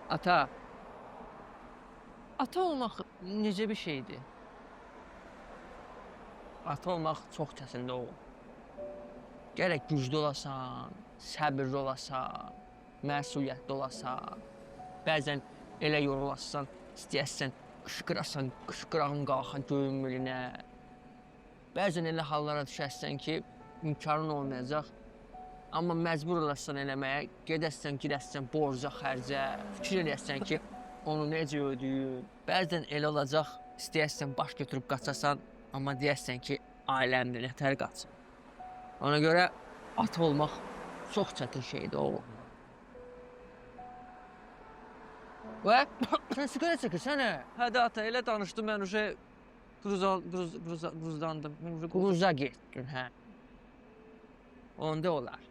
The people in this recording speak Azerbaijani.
Ata, ata olmaq necə bir şeydir? Ata olmaq çox çətindir oğlum. Gərək güclü olasan, səbirli olasan, məsuliyyətli olasan. Bəzən elə yorulasan, istəyəsən qışqırasan, qışqırağın qalxan göyün milinə. Bəzən elə hallara düşərsən ki, imkanın olmayacaq. Amma məcbur olasan eləməyə, gedəsən, girəsən borca, xərcə, fikir eləyəsən ki, onu necə ödəyim. Bəzən elə olacaq, istəyəsən baş götürüb qaçasan, amma deyəsən ki, ailəmdir, nətər qaçım. Ona görə ata olmaq çox çətin şeydir oğlum. Və sən siqaret çəkirsən hə? Hə də ata, elə danışdım mən qruzdandım. Quruza getdin hə. Onda olar.